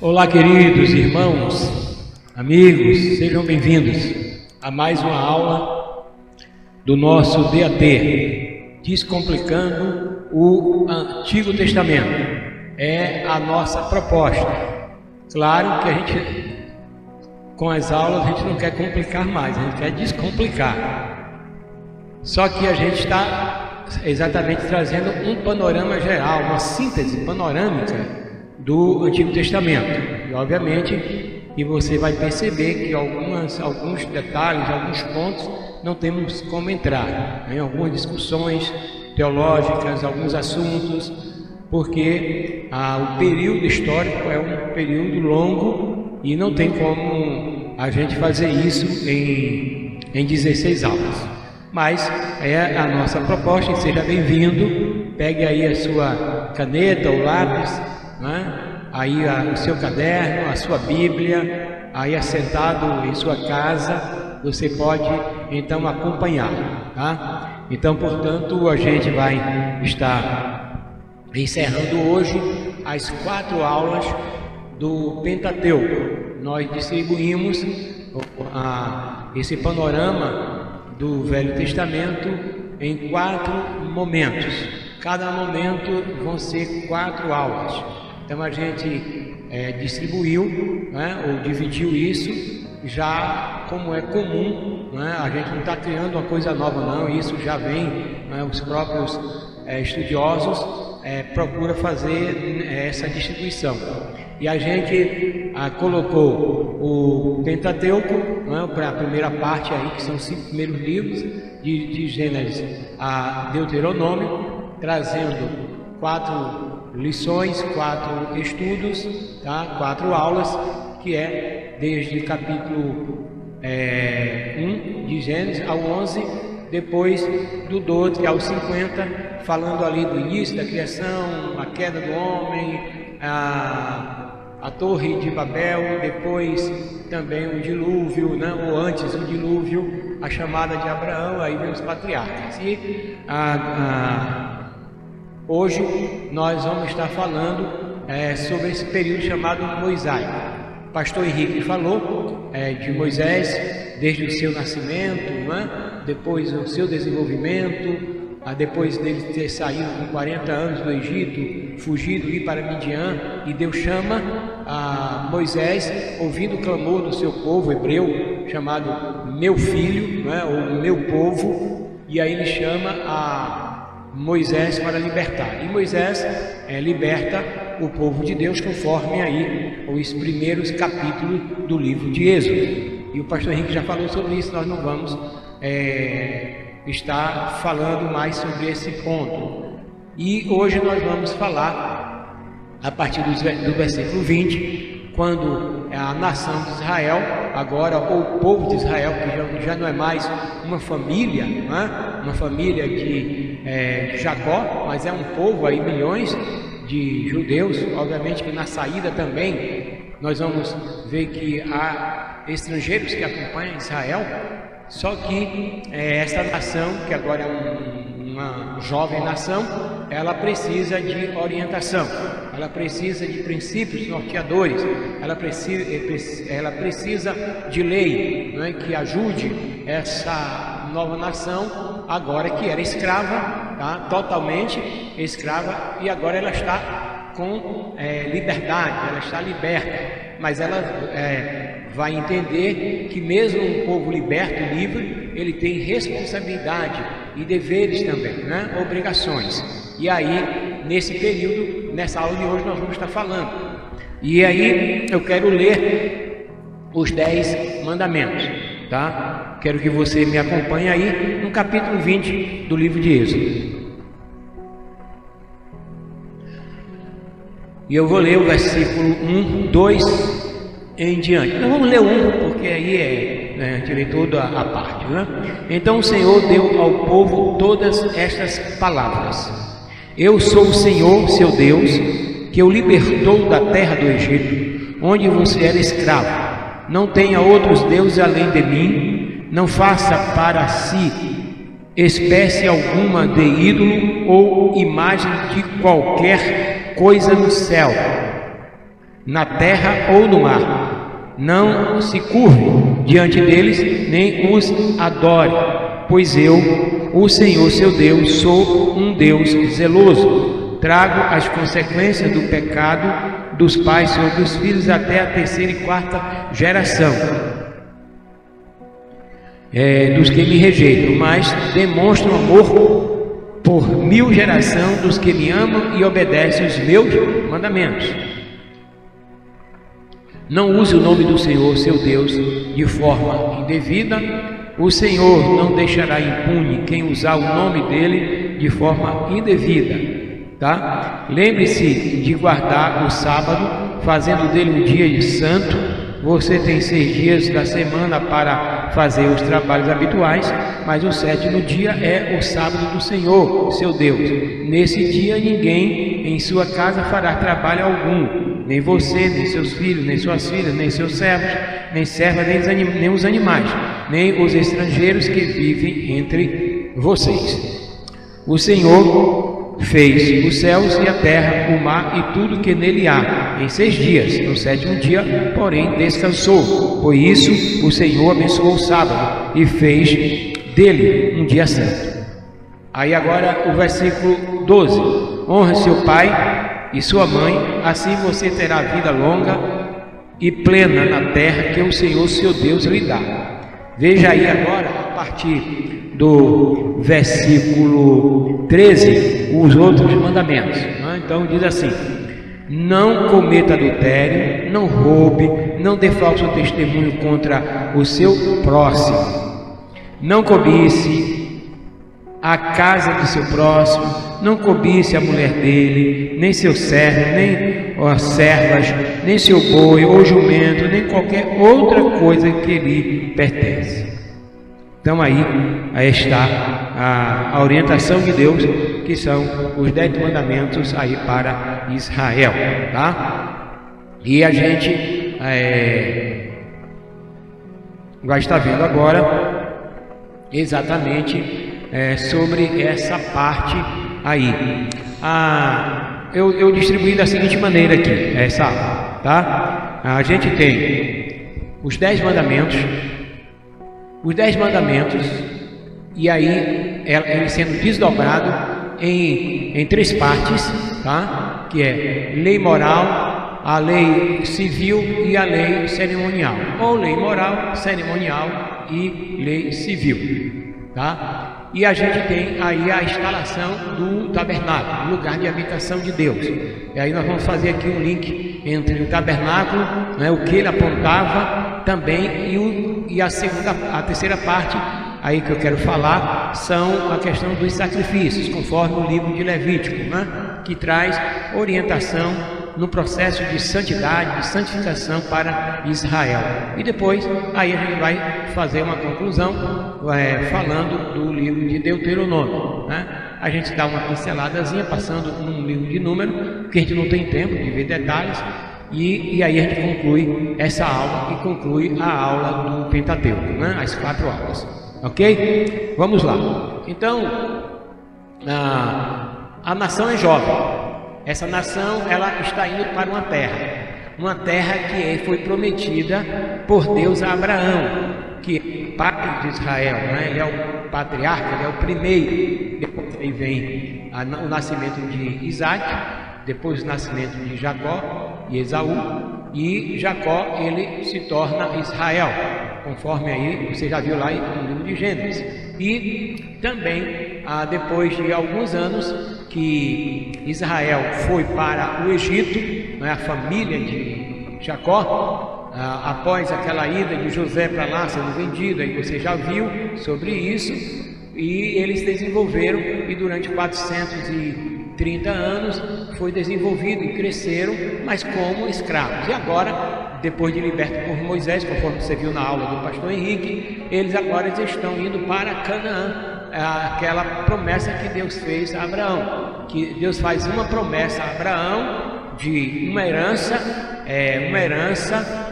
Olá, queridos irmãos, amigos, sejam bem-vindos a mais uma aula do nosso DAT, Descomplicando o Antigo Testamento. É a nossa proposta. Claro que a gente, com as aulas, a gente não quer complicar mais, a gente quer descomplicar. Só que a gente está exatamente trazendo um panorama geral, uma síntese panorâmica do Antigo Testamento. E obviamente que você vai perceber que alguns detalhes, alguns pontos não temos como entrar em algumas discussões teológicas, alguns assuntos, porque o período histórico é um período longo e não tem como a gente fazer isso em 16 aulas. Mas é a nossa proposta, e seja bem-vindo. Pegue aí a sua caneta ou lápis, aí o seu caderno, a sua Bíblia, aí assentado em sua casa, você pode então acompanhar, tá? Então, portanto, a gente vai estar encerrando hoje as 4 aulas do Pentateuco. Nós distribuímos esse panorama do Velho Testamento em 4 momentos. Cada momento vão ser 4 aulas. Então a gente distribuiu, ou dividiu isso, já como é comum, a gente não está criando uma coisa nova não, isso já vem, os próprios estudiosos procuram fazer essa distribuição. E a gente colocou o Pentateuco, para a primeira parte aí, que são os 5 primeiros livros, de Gênesis a Deuteronômio, trazendo 4 lições, 4 estudos, tá? 4 aulas, que é desde capítulo 1 de Gênesis ao 11, depois do 12 ao 50, falando ali do início da criação, a queda do homem, a Torre de Babel, depois também o dilúvio, ou antes o dilúvio, a chamada de Abraão, aí vem os patriarcas. E hoje nós vamos estar falando sobre esse período chamado mosaico. O pastor Henrique falou de Moisés desde o seu nascimento, depois o seu desenvolvimento, depois dele ter saído com 40 anos do Egito, fugido ir para Midian, e Deus chama a Moisés, ouvindo o clamor do seu povo hebreu, chamado meu filho, ou meu povo, e aí ele chama a Moisés para libertar. E Moisés liberta o povo de Deus, conforme aí os primeiros capítulos do livro de Êxodo. E o pastor Henrique já falou sobre isso, nós não vamos estar falando mais sobre esse ponto. E hoje nós vamos falar a partir do versículo 20, quando a nação de Israel, agora o povo de Israel, que já não é mais uma família, uma família de Jacó, mas é um povo aí, milhões de judeus. Obviamente que na saída também nós vamos ver que há estrangeiros que acompanham Israel. Só que essa nação, que agora é uma jovem nação, ela precisa de orientação, ela precisa de princípios norteadores, ela precisa de lei, que ajude essa nova nação, agora que era escrava, tá? Totalmente escrava, e agora ela está com liberdade, ela está liberta, mas ela vai entender que mesmo um povo liberto, livre, ele tem responsabilidade e deveres também, obrigações. E aí, nesse período, nessa aula de hoje, nós vamos estar falando. E aí, eu quero ler os 10 mandamentos, tá? Quero que você me acompanhe aí no capítulo 20 do livro de Êxodo. E eu vou ler o versículo 1, 2 em diante. Então vamos ler um, porque aí tirei toda a parte, Então o Senhor deu ao povo todas estas palavras: Eu sou o Senhor, seu Deus, que o libertou da terra do Egito, onde você era escravo. Não tenha outros deuses além de mim. Não faça para si espécie alguma de ídolo ou imagem de qualquer coisa no céu, na terra ou no mar. Não se curve diante deles, nem os adore, pois eu, o Senhor seu Deus, sou um Deus zeloso. Trago as consequências do pecado dos pais sobre os filhos até a terceira e quarta geração dos que me rejeitam, mas demonstro amor por 1000 gerações dos que me amam e obedecem os meus mandamentos. Não use o nome do Senhor, seu Deus, de forma indevida. O Senhor não deixará impune quem usar o nome dele de forma indevida, tá? Lembre-se de guardar o sábado, fazendo dele um dia de santo. Você tem 6 dias da semana para fazer os trabalhos habituais, mas o 7º dia é o sábado do Senhor, seu Deus. Nesse dia ninguém em sua casa fará trabalho algum, nem você, nem seus filhos, nem suas filhas, nem seus servos, nem servas, nem os animais, nem os estrangeiros que vivem entre vocês. O Senhor fez os céus e a terra, o mar e tudo que nele há, em 6 dias. No 7º dia, porém, descansou. Por isso, o Senhor abençoou o sábado e fez dele um dia santo. Aí agora o versículo 12. Honre seu pai e sua mãe, assim você terá vida longa e plena na terra que o Senhor seu Deus lhe dá. Veja aí agora, a partir do versículo 13, os outros mandamentos. Então diz assim: não cometa adultério, não roube, não dê falso testemunho contra o seu próximo, não cobice a casa do seu próximo, não cobice a mulher dele, nem seu servo, nem as servas, nem seu boi ou jumento, nem qualquer outra coisa que lhe pertence. Então aí está a orientação de Deus, que são os 10 mandamentos aí para Israel, tá? E a gente vai estar vendo agora exatamente sobre essa parte aí. Eu distribuí da seguinte maneira aqui essa aula, tá? A gente tem os 10 mandamentos. Os 10 mandamentos, e aí ele sendo desdobrado em 3 partes, tá? Que é lei moral, a lei civil e a lei cerimonial, ou lei moral, cerimonial e lei civil, tá? E a gente tem aí a instalação do tabernáculo, lugar de habitação de Deus. E aí nós vamos fazer aqui um link entre o tabernáculo, né, o que ele apontava também, e a terceira parte aí que eu quero falar são a questão dos sacrifícios, conforme o livro de Levítico, né, que traz orientação no processo de santidade, de santificação para Israel. E depois aí a gente vai fazer uma conclusão falando do livro de Deuteronômio, né? A gente dá uma pinceladazinha passando num livro de número, porque a gente não tem tempo de ver detalhes, e aí a gente conclui essa aula e conclui a aula do Pentateuco, né? As 4 aulas, ok? Vamos lá. Então, a nação é jovem. Essa nação, ela está indo para uma terra que foi prometida por Deus a Abraão, que é pai de Israel, né? Ele é o patriarca, ele é o primeiro. Depois aí vem o nascimento de Isaac, depois o nascimento de Jacó e Esaú, e Jacó ele se torna Israel, conforme aí você já viu lá no livro de Gênesis. E também depois de alguns anos que Israel foi para o Egito, né, a família de Jacó, após aquela ida de José para lá sendo vendido, aí você já viu sobre isso, e eles desenvolveram, e durante 430 anos foi desenvolvido e cresceram, mas como escravos. E agora, depois de libertos por Moisés, conforme você viu na aula do pastor Henrique, eles agora estão indo para Canaã, aquela promessa que Deus fez a Abraão, que Deus faz uma promessa a Abraão de uma herança,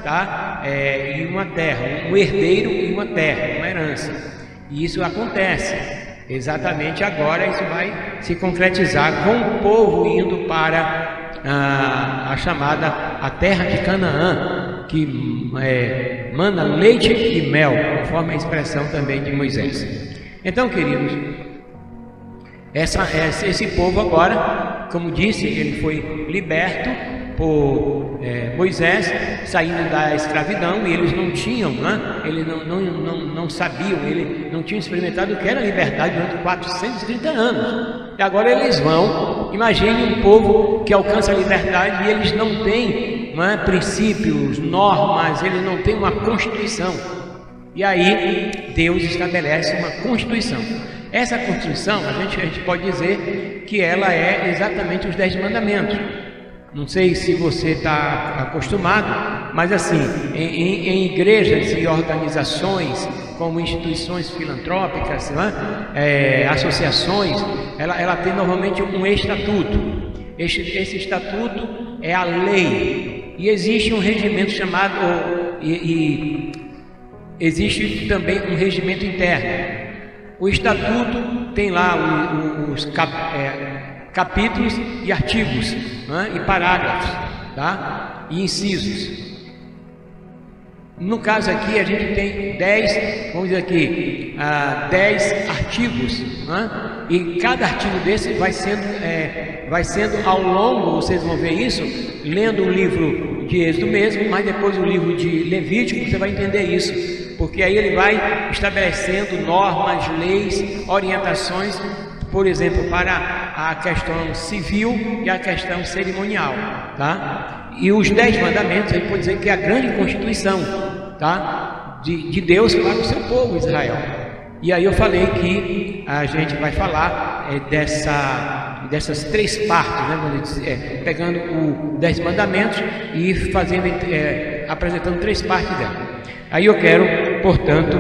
tá? E uma terra, um herdeiro e uma terra, uma herança. E isso acontece exatamente agora. Isso vai se concretizar com o povo indo para a chamada a terra de Canaã, que manda leite e mel, conforme a expressão também de Moisés. Então, queridos, esse povo agora, como disse, ele foi liberto por Moisés, saindo da escravidão, e eles não tinham, eles não sabiam, eles não tinham experimentado o que era liberdade durante 430 anos. E agora eles vão, imagine um povo que alcança a liberdade e eles não têm princípios, normas, eles não têm uma constituição. E aí Deus estabelece uma constituição. Essa constituição, a gente pode dizer que ela é exatamente os 10 mandamentos. Não sei se você está acostumado, mas assim, em igrejas e organizações, como instituições filantrópicas, associações, ela tem normalmente um estatuto. Esse estatuto é a lei, e existe um regimento chamado, existe também um regimento interno. O estatuto tem lá os capítulos e artigos, e parágrafos, tá? E incisos. No caso aqui a gente tem 10, vamos dizer aqui, 10 artigos, e cada artigo desse vai sendo ao longo, vocês vão ver isso, lendo o livro de Êxodo mesmo, mas depois o livro de Levítico, você vai entender isso, porque aí ele vai estabelecendo normas, leis, orientações, por exemplo, para a questão civil e a questão cerimonial, tá? E os 10 mandamentos, a gente pode dizer que é a grande constituição, tá? De Deus para o seu povo Israel. E aí eu falei que a gente vai falar dessas 3 partes, pegando os 10 mandamentos e apresentando 3 partes dela. Aí eu quero, portanto,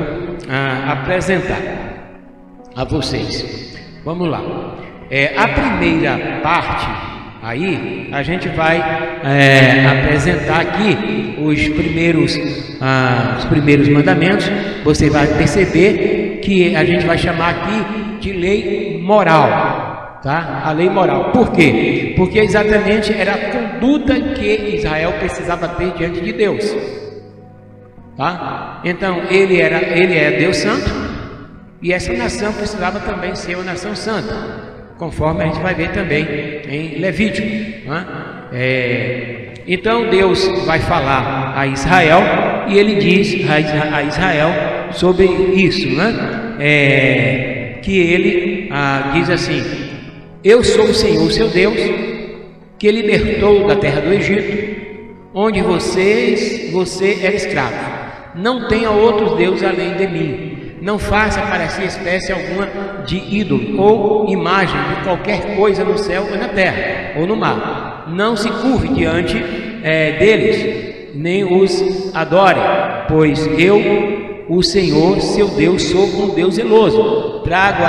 apresentar a vocês. Vamos lá. A primeira parte, aí a gente vai apresentar aqui os primeiros mandamentos. Você vai perceber que a gente vai chamar aqui de lei moral, tá? A lei moral. Por quê? Porque exatamente era a conduta que Israel precisava ter diante de Deus, tá? Então ele é Deus Santo. E essa nação precisava também ser uma nação santa, conforme a gente vai ver também em Levítico. Então Deus vai falar a Israel, e ele diz a Israel sobre isso, que ele diz assim: eu sou o Senhor, seu Deus, que libertou da terra do Egito, onde você era escravo. Não tenha outros deuses além de mim. Não faça aparecer espécie alguma de ídolo ou imagem de qualquer coisa no céu ou na terra ou no mar. Não se curve diante deles, nem os adore, pois eu, o Senhor, seu Deus, sou um Deus zeloso. Trago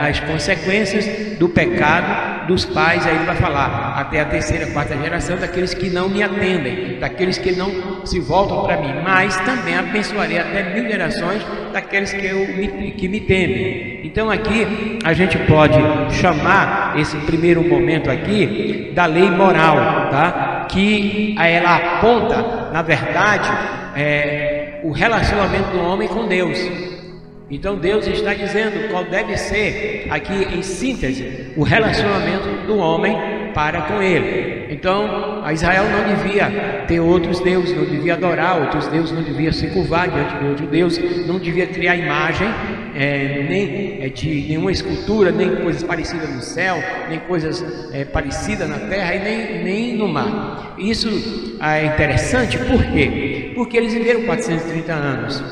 as consequências do pecado dos pais, aí ele vai falar, até a 3ª, 4ª geração, daqueles que não me atendem, daqueles que não se voltam para mim, mas também abençoarei até 1000 gerações daqueles que me temem. Então aqui a gente pode chamar esse primeiro momento aqui da lei moral, tá? Que ela aponta, na verdade, o relacionamento do homem com Deus. Então Deus está dizendo qual deve ser, aqui em síntese, o relacionamento do homem para com Ele. Então Israel não devia ter outros deuses, não devia adorar outros deuses, não devia se curvar diante de outro Deus, não devia criar imagem, nem de nenhuma escultura, nem coisas parecidas no céu, nem coisas parecidas na terra e nem no mar. Isso é interessante, por quê? Porque eles viveram 430 anos.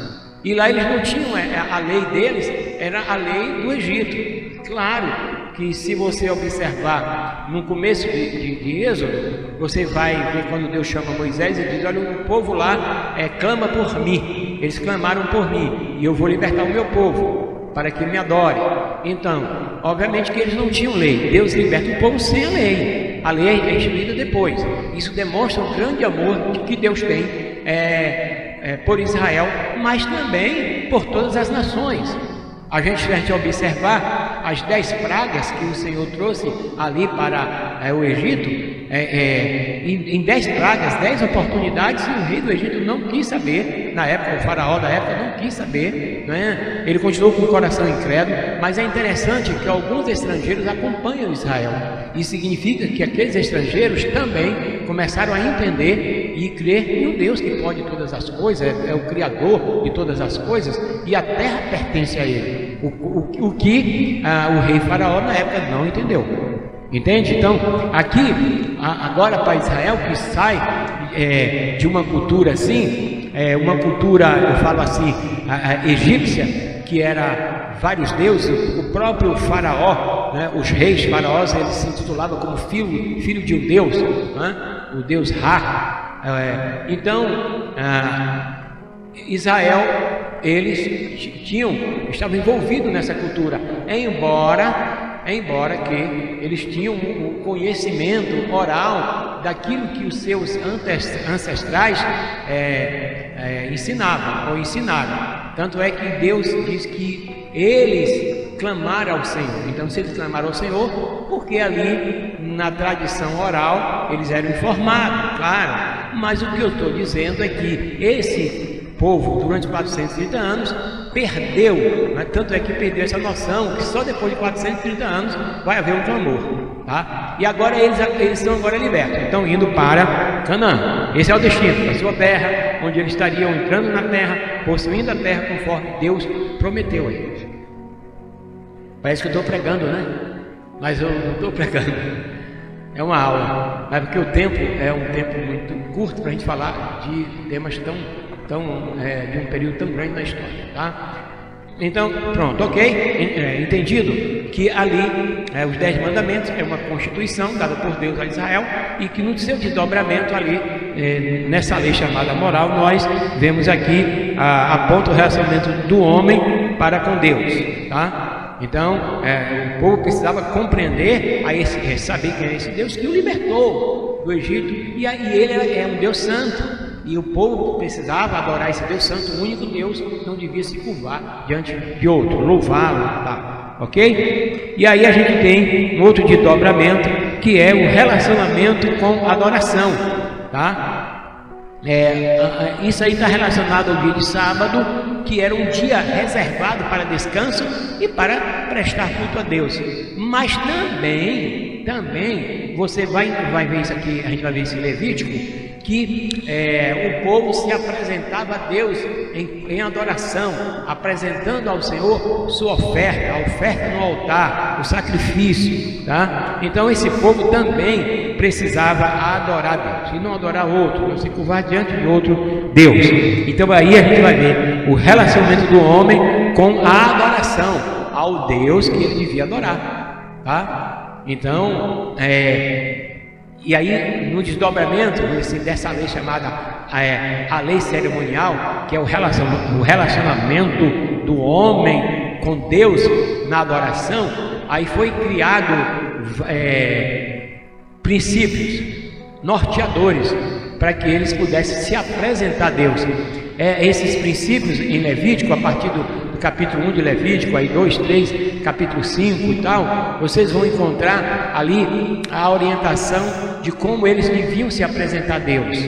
E lá eles não tinham, a lei deles era a lei do Egito. Claro que se você observar no começo de Êxodo, você vai ver quando Deus chama Moisés e diz: olha, o povo lá clama por mim, eles clamaram por mim, e eu vou libertar o meu povo para que me adore. Então, obviamente que eles não tinham lei. Deus liberta o povo sem a lei. A lei é instituída depois. Isso demonstra o grande amor que Deus tem por Israel, mas também por todas as nações. A gente observar as 10 pragas que o Senhor trouxe ali para o Egito, em 10 pragas, 10 oportunidades, e o rei do Egito não quis saber. Na época, o faraó da época não quis saber, né? Ele continuou com o coração incrédulo. Mas é interessante que alguns estrangeiros acompanham Israel. Isso significa que aqueles estrangeiros também começaram a entender e crer em um Deus que pode todas as coisas, é o Criador de todas as coisas, e a terra pertence a Ele. O que o rei faraó na época não entendeu. Entende? Então, aqui, agora para Israel, que sai de uma cultura assim, uma cultura, eu falo assim, egípcia, que era vários deuses. O próprio faraó, né, os reis faraós, eles se intitulavam como filho de um deus, né, o deus Ra. Então, Israel, eles estavam envolvidos nessa cultura, embora que eles tinham um conhecimento oral daquilo que os seus ancestrais ensinavam. Tanto é que Deus diz que eles clamaram ao Senhor. Então, se eles clamaram ao Senhor, porque ali na tradição oral eles eram informados, claro. Mas o que eu estou dizendo é que esse povo, durante 430 anos, perdeu, né? Tanto é que perdeu essa noção que só depois de 430 anos vai haver um clamor, tá? E agora eles estão agora libertos, estão indo para Canaã. Esse é o destino, a sua terra, onde eles estariam entrando na terra, possuindo a terra conforme Deus prometeu a eles. Parece que eu estou pregando, né? Mas eu não estou pregando. É uma aula, mas porque o tempo é um tempo muito curto para a gente falar de temas de um período tão grande na história, tá? Então, pronto, ok? Entendido que ali os 10 mandamentos é uma constituição dada por Deus a Israel, e que no seu desdobramento ali, nessa lei chamada moral, nós vemos aqui aponta o relacionamento do homem para com Deus, tá? Então, o povo precisava compreender, saber quem é esse Deus que o libertou do Egito, e aí ele é um Deus santo. E o povo precisava adorar esse Deus santo, o único Deus, não devia se curvar diante de outro, louvá-lo, tá? Ok? E aí a gente tem um outro desdobramento, que é o relacionamento com a adoração, tá? Isso aí está relacionado ao dia de sábado, que era um dia reservado para descanso e para prestar culto a Deus. Mas também você vai ver isso aqui, a gente vai ver isso em Levítico, que o povo se apresentava a Deus em adoração, apresentando ao Senhor sua oferta, a oferta no altar, o sacrifício, tá? Então esse povo também precisava adorar Deus, e não adorar outro, não se curvar diante de outro Deus. Então aí a gente vai ver o relacionamento do homem com a adoração ao Deus que ele devia adorar, tá? Então, e aí, no desdobramento dessa lei chamada a lei cerimonial, que é o relacionamento do homem com Deus na adoração, aí foi criado princípios norteadores para que eles pudessem se apresentar a Deus. Esses princípios em Levítico, a partir do capítulo 1 de Levítico, aí 2, 3, capítulo 5 e tal, vocês vão encontrar ali a orientação de como eles deviam se apresentar a Deus,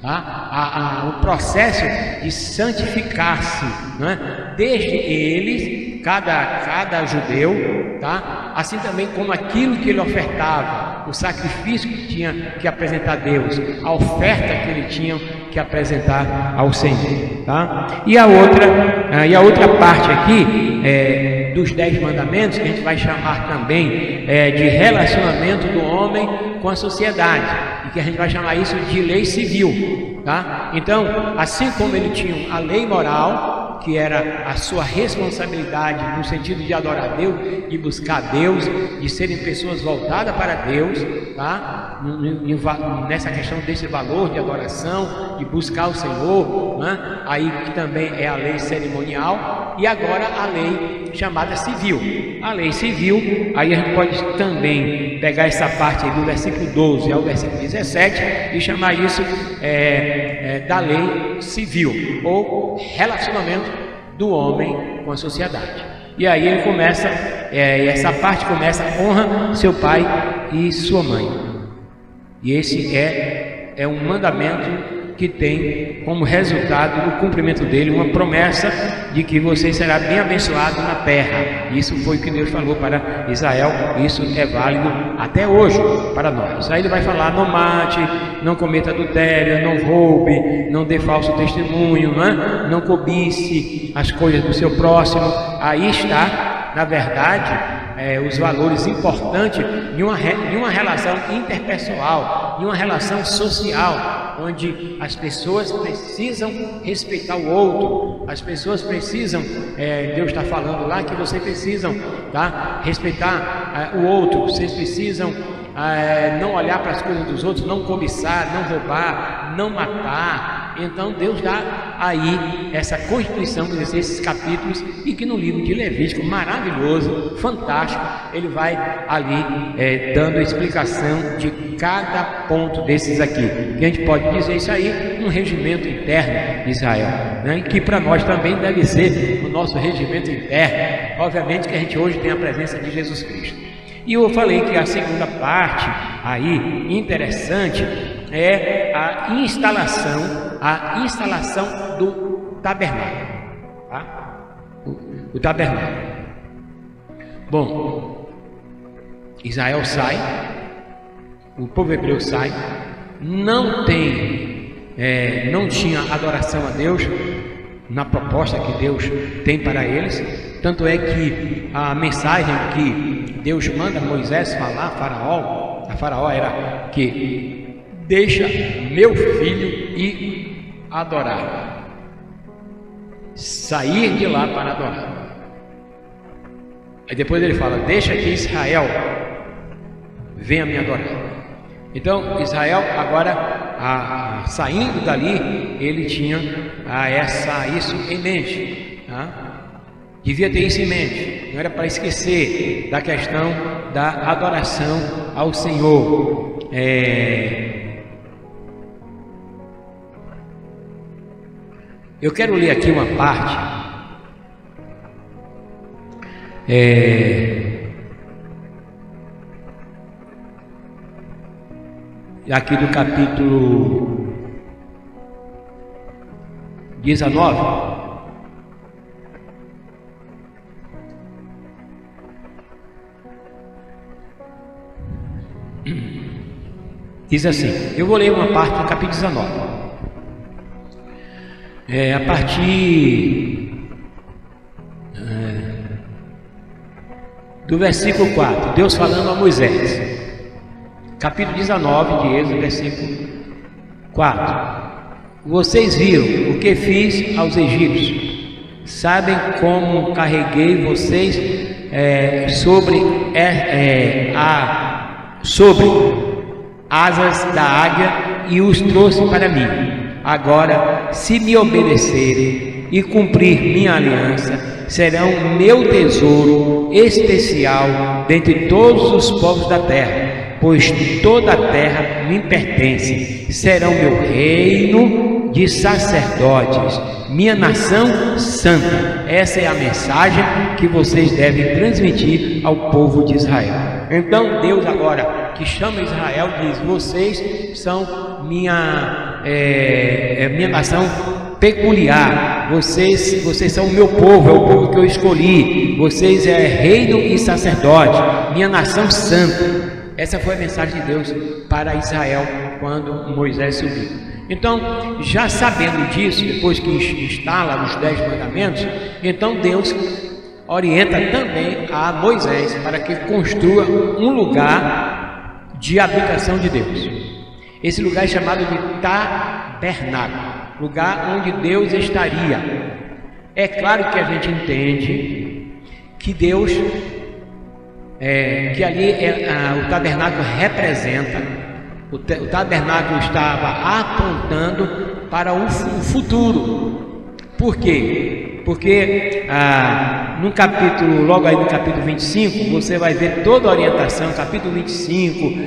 tá? O processo de santificar-se, né? Desde eles, cada judeu, tá? Assim também como aquilo que ele ofertava, o sacrifício que tinha que apresentar a Deus, a oferta que ele tinha que apresentar ao Senhor, tá? E a outra parte aqui dos 10 mandamentos, que a gente vai chamar também de relacionamento do homem com a sociedade, e que a gente vai chamar isso de lei civil, tá? Então, assim como ele tinha a lei moral, que era a sua responsabilidade no sentido de adorar a Deus, de buscar a Deus, de serem pessoas voltadas para Deus, tá? Nessa questão desse valor de adoração, de buscar o Senhor, né? Aí que também é a lei cerimonial, e agora a lei chamada civil. A lei civil, aí a gente pode também pegar essa parte aí do versículo 12 ao versículo 17 e chamar isso da lei civil, ou relacionamento do homem com a sociedade. E aí ele começa, essa parte começa: honra seu pai e sua mãe. E esse é um mandamento que tem como resultado do cumprimento dele uma promessa de que você será bem abençoado na terra. Isso foi o que Deus falou para Israel, isso é válido até hoje para nós. Aí ele vai falar: não mate, não cometa adultério, não roube, não dê falso testemunho, não cobice as coisas do seu próximo. Aí está, na verdade, os valores importantes de uma relação interpessoal, de uma relação social, onde as pessoas precisam respeitar o outro, as pessoas precisam, Deus está falando lá que vocês precisam, tá, respeitar o outro, vocês precisam não olhar para as coisas dos outros, não cobiçar, não roubar, não matar. Então Deus dá aí essa constituição, esses capítulos, e que no livro de Levítico, maravilhoso, fantástico, ele vai ali dando a explicação de cada ponto desses aqui. Que a gente pode dizer isso aí no regimento interno de Israel, né? Que para nós também deve ser o nosso regimento interno. Obviamente que a gente hoje tem a presença de Jesus Cristo. E eu falei que a segunda parte aí interessante é a instalação do tabernáculo, tá? O tabernáculo. Bom, Israel sai, o povo hebreu sai, não tinha adoração a Deus na proposta que Deus tem para eles. Tanto é que a mensagem que Deus manda Moisés falar a Faraó era que deixa meu filho ir adorar, sair de lá para adorar. Aí depois ele fala: deixa que Israel venha me adorar. Então Israel agora, saindo dali, ele tinha isso em mente, tá? Devia ter isso em mente, não era para esquecer da questão da adoração ao Senhor. Eu quero ler aqui uma parte aqui do capítulo 19. Diz assim, eu vou ler uma parte do capítulo 19, a partir do versículo 4, Deus falando a Moisés. Capítulo 19 de Êxodo, versículo 4. Vocês viram o que fiz aos egípcios, sabem como carreguei vocês sobre asas da águia e os trouxe para mim. Agora, se me obedecerem e cumprir minha aliança, serão meu tesouro especial dentre todos os povos da terra, pois toda a terra me pertence. Serão meu reino de sacerdotes, minha nação santa. Essa é a mensagem que vocês devem transmitir ao povo de Israel. Então Deus agora, que chama Israel, diz: vocês são minha nação peculiar, vocês são o meu povo, é o povo que eu escolhi, vocês é reino e sacerdote, minha nação santa. Essa foi a mensagem de Deus para Israel quando Moisés subiu. Então, já sabendo disso, depois que instala os 10 mandamentos, então Deus orienta também a Moisés para que construa um lugar de habitação de Deus. Esse lugar é chamado de tabernáculo, lugar onde Deus estaria. É claro que a gente entende que Deus, que ali o tabernáculo representa, o tabernáculo estava apontando para o futuro. Por quê? Porque no capítulo, logo aí no capítulo 25, você vai ver toda a orientação, capítulo 25,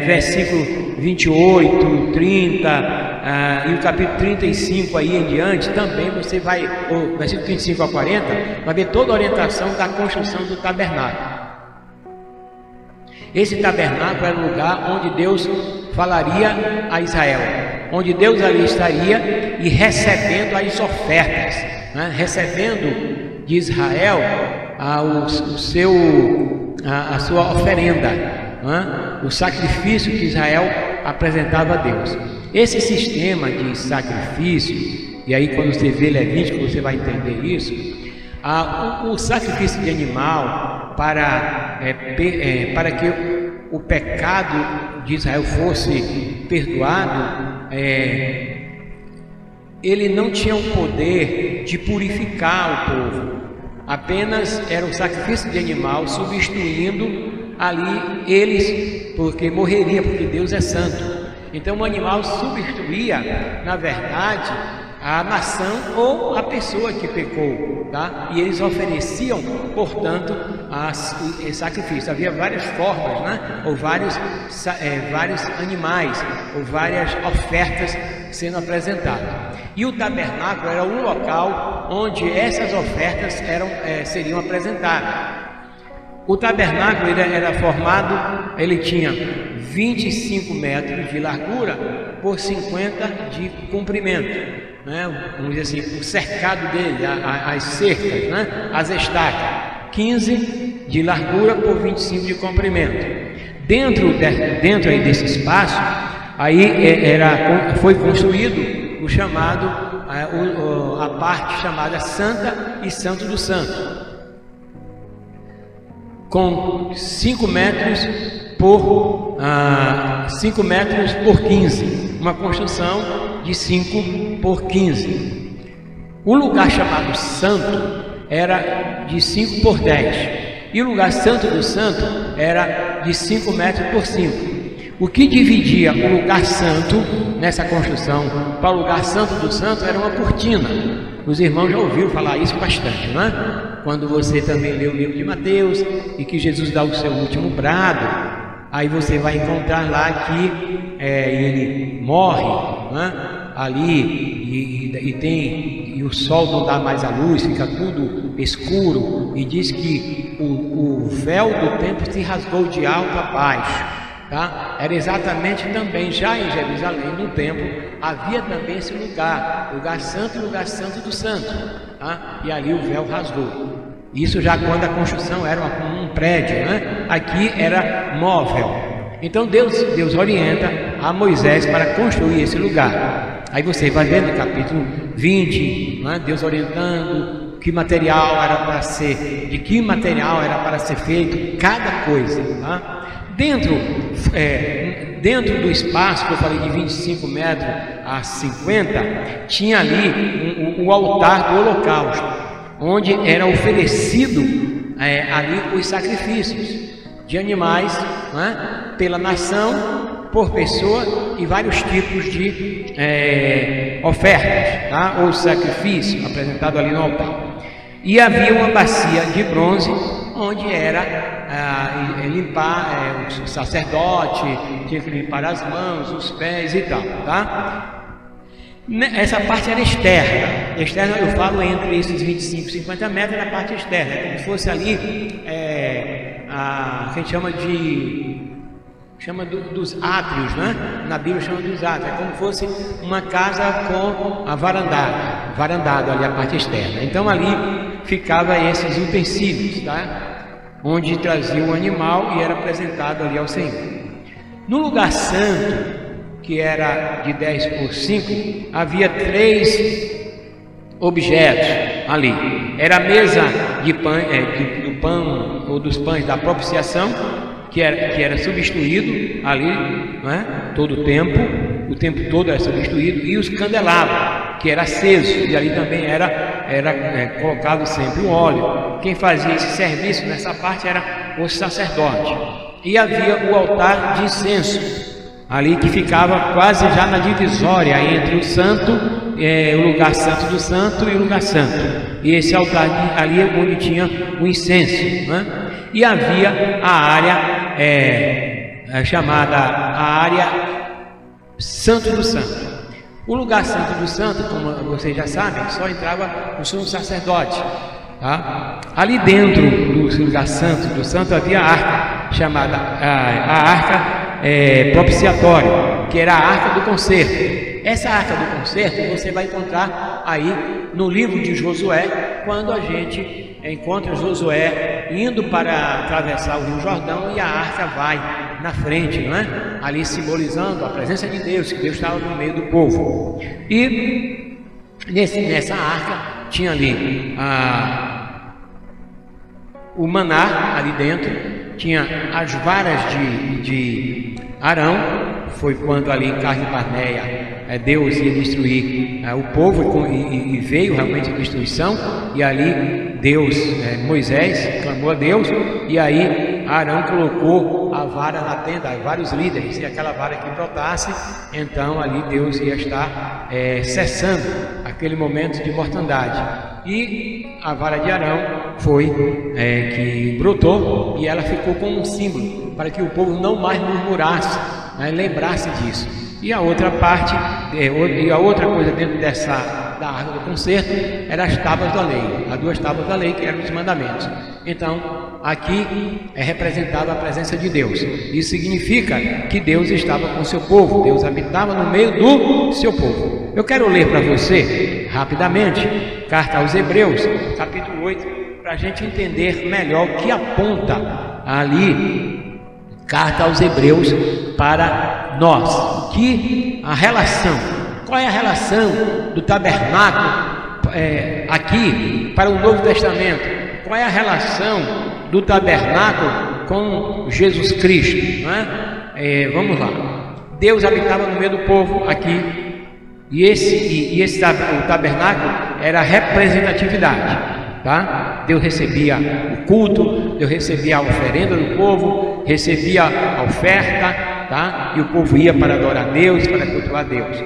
versículo 28, 30, e o capítulo 35 aí em diante, também você vai, o versículo 35 a 40, vai ver toda a orientação da construção do tabernáculo. Esse tabernáculo era o lugar onde Deus falaria a Israel, onde Deus ali estaria e recebendo as ofertas, né? Recebendo de Israel a sua oferenda, né? O sacrifício que Israel apresentava a Deus. Esse sistema de sacrifício, e aí quando você vê Levítico você vai entender isso, o sacrifício de animal para que o pecado de Israel fosse perdoado, ele não tinha o poder de purificar o povo, apenas era o sacrifício de animal substituindo ali eles, porque morreria, porque Deus é santo. Então o animal substituía, na verdade, a nação ou a pessoa que pecou, tá? E eles ofereciam, portanto, sacrifício. Havia várias formas, né? Ou vários animais, ou várias ofertas sendo apresentadas. E o tabernáculo era um local onde essas ofertas seriam apresentadas. O tabernáculo era formado, ele tinha 25 metros de largura por 50 de comprimento, né? Vamos dizer assim, o cercado dele, as cercas, né? As estacas, 15 de largura por 25 de comprimento. Dentro aí desse espaço, aí foi construído o chamado, a parte chamada Santa e Santo do Santo, com 5 metros por 15, uma construção de 5 por 15. O lugar chamado Santo era de 5 por 10, e o lugar Santo do Santo era de 5 metros por 5. O que dividia o lugar santo nessa construção para o lugar Santo do Santo era uma cortina. Os irmãos já ouviram falar isso bastante, não é? Quando você também lê o livro de Mateus e que Jesus dá o seu último brado, aí você vai encontrar lá que ele morre, não é? Ali e o sol não dá mais a luz, fica tudo escuro, e diz que o véu do templo se rasgou de alto a baixo. Tá? Era exatamente também já em Jerusalém, no templo, havia também esse lugar santo e lugar santo do santo, tá? E ali o véu rasgou. Isso já quando a construção era um prédio, né? Aqui era móvel. Então Deus orienta a Moisés para construir esse lugar. Aí você vai ver no capítulo 20, né? Deus orientando de que material era para ser feito cada coisa, tá? Dentro do espaço que eu falei de 25 metros a 50, tinha ali o altar do holocausto, onde era oferecido ali os sacrifícios de animais, né, pela nação, por pessoa, e vários tipos de ofertas, tá, ou sacrifício apresentado ali no altar. E havia uma bacia de bronze onde era limpar, o sacerdote tinha que limpar as mãos, os pés e tal, tá? Essa parte era externa. Externa eu falo entre esses 25 e 50 metros, na parte externa, como se fosse ali que a gente chama dos átrios, né? Na Bíblia chama dos átrios, é como se fosse uma casa com a varandado ali a parte externa. Então ali ficava esses utensílios, tá? Onde trazia o animal e era apresentado ali ao Senhor. No lugar santo, que era de 10 por 5, havia 3 objetos ali. Era a mesa do pão ou dos pães da propiciação, que era substituído ali, não é? Todo o tempo todo era substituído, e os candelabros, que era aceso, e ali também era colocado sempre o óleo. Quem fazia esse serviço nessa parte era o sacerdote. E havia o altar de incenso, ali que ficava quase já na divisória entre o santo, o lugar santo do santo e o lugar santo. E esse altar ali é onde tinha o incenso, né? E havia a área chamada a área Santo do Santo. O lugar Santo do Santo, como vocês já sabem, só entrava o sumo sacerdote. tá? Ali dentro do lugar santo, do santo, havia a arca, chamada a arca propiciatória, que era a arca do concerto. Essa arca do concerto você vai encontrar aí no livro de Josué, quando a gente encontra Josué indo para atravessar o Rio Jordão e a arca vai na frente, não é? Ali simbolizando a presença de Deus, que Deus estava no meio do povo. E nessa arca tinha ali o maná ali dentro, tinha as varas de Arão. Foi quando ali em Cades Barneia Deus ia destruir o povo e veio realmente a destruição, e ali Moisés clamou a Deus, e aí Arão colocou a vara na tenda, vários líderes, e aquela vara que brotasse, então ali Deus ia estar cessando aquele momento de mortandade. E a vara de Arão foi que brotou, e ela ficou como um símbolo para que o povo não mais murmurasse, lembrasse disso. E a outra parte, e a outra coisa dentro da arca do concerto, eram as tábuas da lei, as 2 tábuas da lei, que eram os mandamentos. Então, aqui é representada a presença de Deus. Isso significa que Deus estava com o seu povo, Deus habitava no meio do seu povo. Eu quero ler para você, rapidamente, Carta aos Hebreus, capítulo 8, para a gente entender melhor o que aponta ali Carta aos Hebreus para nós. Que a relação, qual é a relação do tabernáculo aqui para o Novo Testamento? Qual é a relação do tabernáculo com Jesus Cristo? Não é? Vamos lá. Deus habitava no meio do povo aqui, e o tabernáculo era a representatividade. Tá? Deus recebia o culto, Deus recebia a oferenda do povo, recebia a oferta, tá? E o povo ia para adorar a Deus, para cultuar a Deus.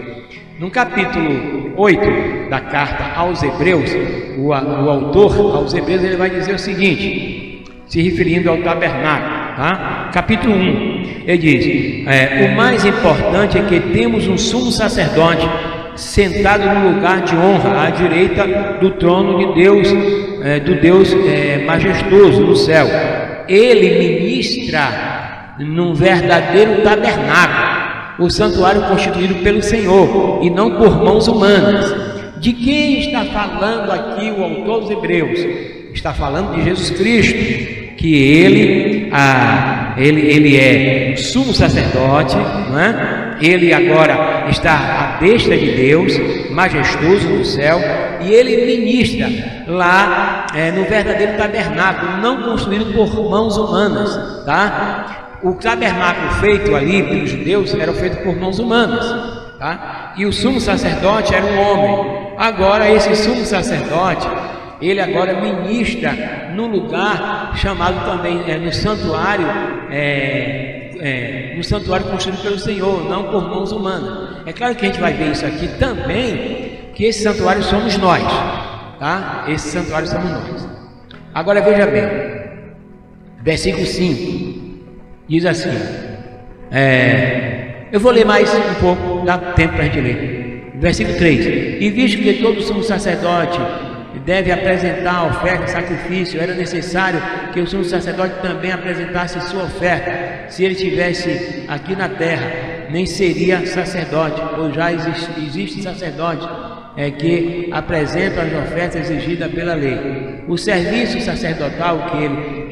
No capítulo 8 da carta aos Hebreus, o autor aos Hebreus, ele vai dizer o seguinte, se referindo ao tabernáculo, tá? Capítulo 1, ele diz: o mais importante é que temos um sumo sacerdote sentado no lugar de honra à direita do trono de Deus, do Deus majestoso no céu. Ele ministra num verdadeiro tabernáculo, o santuário constituído pelo Senhor e não por mãos humanas. De quem está falando aqui o autor dos Hebreus? Está falando de Jesus Cristo, que ele é o sumo sacerdote, não é? Ele agora está à destra de Deus, majestoso no céu, e ele ministra lá no verdadeiro tabernáculo, não construído por mãos humanas, tá? O tabernáculo feito ali pelos judeus era feito por mãos humanas, tá? E o sumo sacerdote era um homem. Agora esse sumo sacerdote, ele agora ministra no lugar chamado também no santuário, no santuário construído pelo Senhor, não por mãos humanas. É claro que a gente vai ver isso aqui também, que esse santuário somos nós, tá? Esse santuário somos nós. Agora veja bem, versículo 5 diz assim, eu vou ler mais um pouco, dá tempo para a gente ler. Versículo 3: e visto que todo sumo sacerdote deve apresentar oferta e sacrifício, era necessário que o sumo sacerdote também apresentasse sua oferta. Se ele estivesse aqui na terra, nem seria sacerdote, pois já existe sacerdote que apresentam as ofertas exigidas pela lei. O serviço sacerdotal que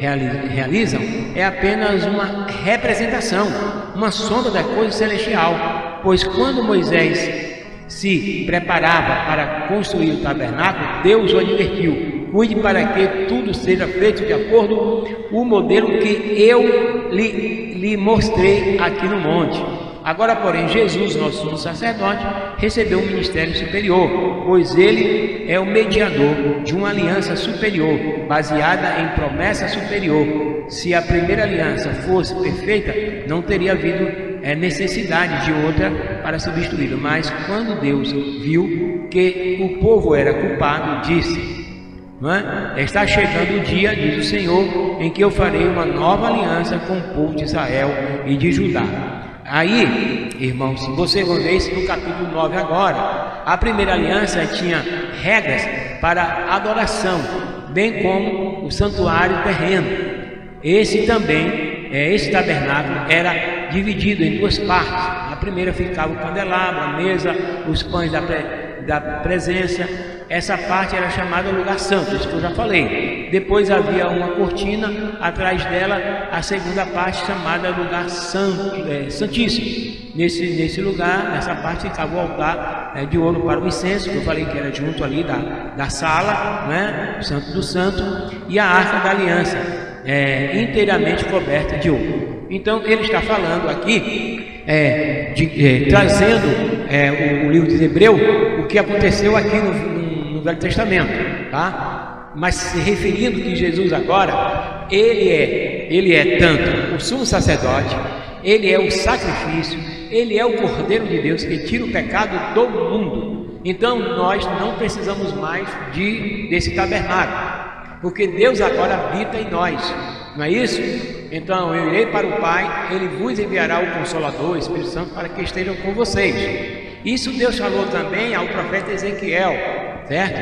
eles realizam é apenas uma representação, uma sombra da coisa celestial, pois quando Moisés se preparava para construir o tabernáculo, Deus o advertiu: cuide para que tudo seja feito de acordo com o modelo que eu lhe mostrei aqui no monte. Agora, porém, Jesus, nosso sumo sacerdote, recebeu um ministério superior, pois ele é o mediador de uma aliança superior, baseada em promessa superior. Se a primeira aliança fosse perfeita, não teria havido necessidade de outra para substituí-lo. Mas quando Deus viu que o povo era culpado, disse: está chegando o dia, diz o Senhor, em que eu farei uma nova aliança com o povo de Israel e de Judá. Aí, irmãos, se você ver isso no capítulo 9 agora, a primeira aliança tinha regras para adoração, bem como o santuário terreno. Esse tabernáculo era dividido em duas partes. Na primeira ficava o candelabro, a mesa, os pães da presença. Essa parte era chamada lugar santo, isso que eu já falei. Depois havia uma cortina, atrás dela a segunda parte chamada lugar santo, santíssimo. Nesse lugar, nessa parte ficava o altar de ouro para o incenso, que eu falei que era junto ali da sala, né? O Santo do Santo, e a Arca da Aliança, inteiramente coberta de ouro. Então ele está falando aqui, trazendo o livro de Hebreu, o que aconteceu aqui no Velho Testamento, tá? Mas se referindo que Jesus agora, ele é tanto o sumo sacerdote, ele é o sacrifício, ele é o Cordeiro de Deus que tira o pecado do mundo. Então nós não precisamos mais desse tabernáculo, porque Deus agora habita em nós, não é isso? Então eu irei para o Pai, Ele vos enviará o Consolador, o Espírito Santo, para que estejam com vocês. Isso Deus falou também ao profeta Ezequiel, certo?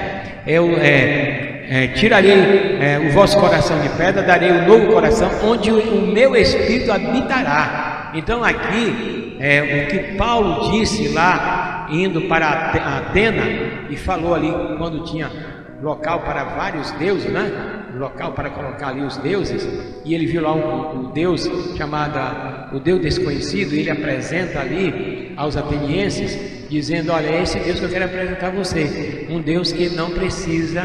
Tirarei o vosso coração de pedra, darei um novo coração, onde o meu Espírito habitará. Então aqui, o que Paulo disse lá, indo para Atena, e falou ali quando tinha local para vários deuses, né? Local para colocar ali os deuses, e ele viu lá um Deus chamado o Deus desconhecido. Ele apresenta ali aos atenienses, dizendo: olha, é esse Deus que eu quero apresentar a você, um Deus que não precisa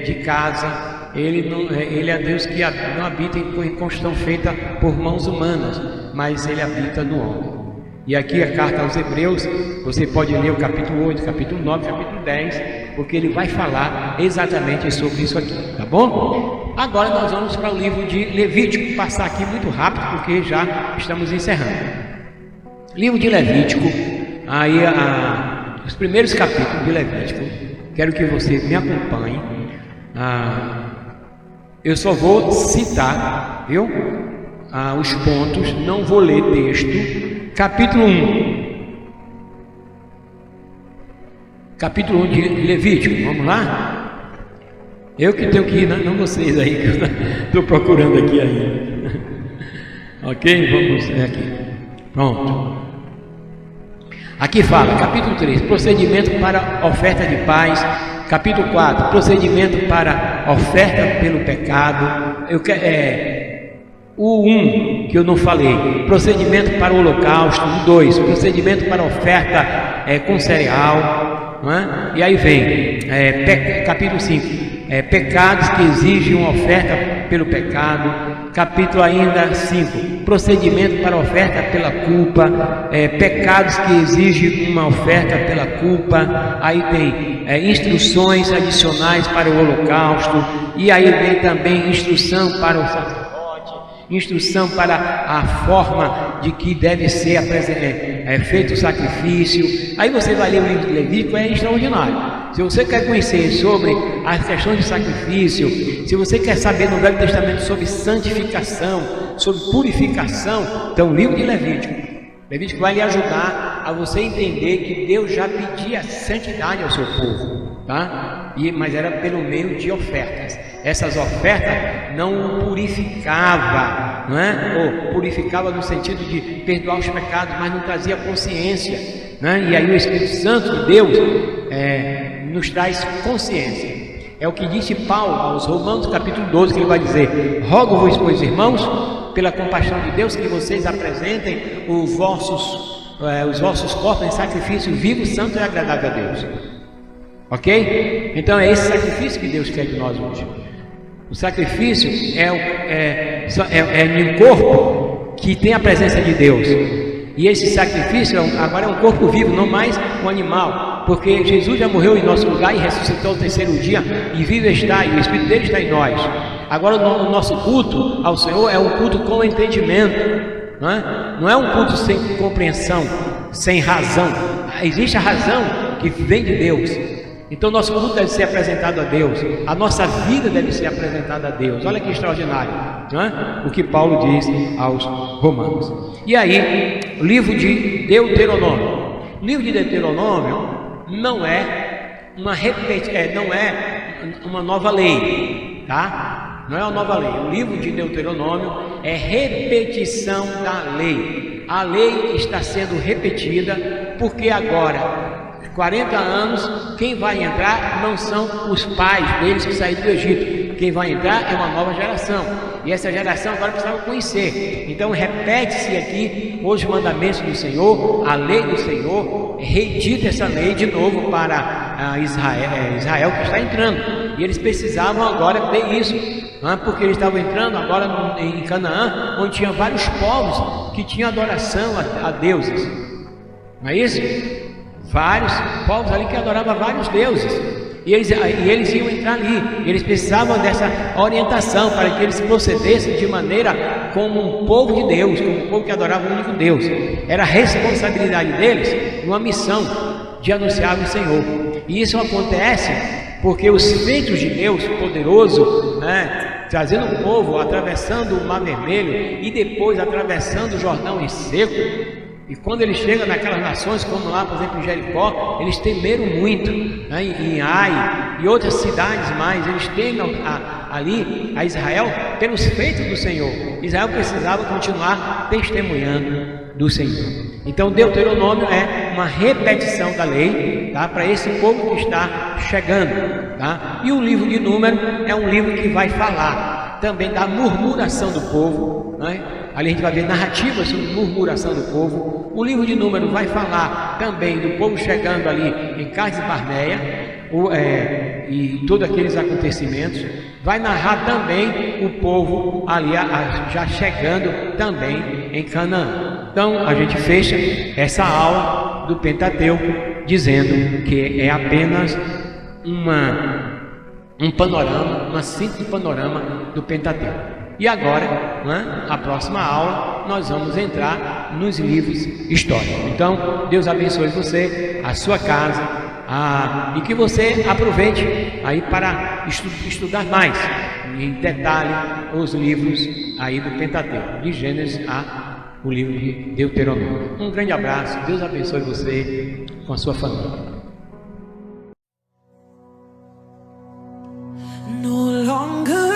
de casa, ele é Deus que não habita em construção feita por mãos humanas, mas ele habita no homem. E aqui a carta aos Hebreus, você pode ler o capítulo 8, capítulo 9, capítulo 10, porque ele vai falar exatamente sobre isso aqui, tá bom? Agora nós vamos para o livro de Levítico, passar aqui muito rápido, porque já estamos encerrando. Livro de Levítico, aí os primeiros capítulos de Levítico, quero que você me acompanhe. Eu só vou citar, viu? Os pontos, não vou ler texto. Capítulo 1. Capítulo 1 de Levítico, vamos lá? Eu que tenho que ir, não vocês aí, que eu estou procurando aqui ainda. Ok? Vamos aqui. Pronto. Aqui fala, capítulo 3, procedimento para oferta de paz. Capítulo 4, procedimento para oferta pelo pecado. O 1, que eu não falei, procedimento para o holocausto. O 2, procedimento para oferta com cereal, não é? E aí vem capítulo 5, pecados que exigem uma oferta pelo pecado. Capítulo ainda 5, procedimento para oferta pela culpa, pecados que exigem uma oferta pela culpa. Aí tem instruções adicionais para o holocausto, e aí vem também instrução para o sacerdote, instrução para a forma de que deve ser feito o sacrifício. Aí você vai ler o livro de Levítico, é extraordinário. Se você quer conhecer sobre as questões de sacrifício, se você quer saber no Velho Testamento sobre santificação, sobre purificação, então o livro de Levítico vai lhe ajudar a você entender que Deus já pedia santidade ao seu povo, tá? Mas era pelo meio de ofertas. Essas ofertas não o purificava, não é? Ou purificava no sentido de perdoar os pecados, mas não trazia consciência, né? E aí o Espírito Santo de Deus nos traz consciência. É o que disse Paulo aos Romanos, capítulo 12, que ele vai dizer: rogo-vos, pois, irmãos, pela compaixão de Deus, que vocês apresentem os vossos corpos em sacrifício vivo, santo e agradável a Deus. Ok? Então é esse sacrifício que Deus quer de nós hoje. O sacrifício é um corpo que tem a presença de Deus. E esse sacrifício agora é um corpo vivo, não mais um animal, porque Jesus já morreu em nosso lugar e ressuscitou no terceiro dia, e vive está, e o Espírito dele está em nós. Agora o nosso culto ao Senhor é um culto com entendimento, não é um culto sem compreensão, sem razão. Existe a razão que vem de Deus. Então nosso culto deve ser apresentado a Deus, a nossa vida deve ser apresentada a Deus. Olha que extraordinário, não é? O que Paulo diz aos Romanos. E aí, o livro de Deuteronômio. O livro de Deuteronômio não é não é uma nova lei, tá? Não é uma nova lei. O livro de Deuteronômio é repetição da lei. A lei está sendo repetida porque agora, 40 anos, quem vai entrar não são os pais deles que saíram do Egito. Quem vai entrar é uma nova geração. E essa geração agora precisava conhecer. Então repete-se aqui os mandamentos do Senhor, a lei do Senhor, redita essa lei de novo para Israel que está entrando. E eles precisavam agora ter isso, porque eles estavam entrando agora em Canaã, onde tinha vários povos que tinham adoração a deuses. Não é isso? Vários povos ali que adoravam vários deuses. E eles iam entrar ali. Eles precisavam dessa orientação para que eles procedessem de maneira como um povo de Deus, como um povo que adorava o único Deus. Era a responsabilidade deles, uma missão de anunciar o Senhor. E isso acontece porque os feitos de Deus poderoso, trazendo o povo, atravessando o Mar Vermelho e depois atravessando o Jordão em seco. E quando eles chegam naquelas nações, como lá, por exemplo, em Jericó, eles temeram muito, em Ai e outras cidades mais, eles temem ali a Israel pelos feitos do Senhor. Israel precisava continuar testemunhando do Senhor. Então Deuteronômio é uma repetição da lei, tá? Para esse povo que está chegando, tá? E o livro de Números é um livro que vai falar também da murmuração do povo, Ali a gente vai ver narrativas sobre murmuração do povo. O livro de Números vai falar também do povo chegando ali em Cades Barneia, e todos aqueles acontecimentos. Vai narrar também o povo ali já chegando também em Canaã. Então a gente fecha essa aula do Pentateuco dizendo que é apenas um panorama, uma síntese panorama do Pentateuco. E agora, a próxima aula, nós vamos entrar nos livros históricos. Então, Deus abençoe você, a sua casa, e que você aproveite aí para estudar mais, em detalhe, os livros aí do Pentateuco, de Gênesis a o livro de Deuteronômio. Um grande abraço, Deus abençoe você com a sua família. No longer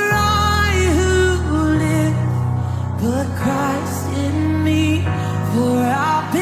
but Christ in me, for I've been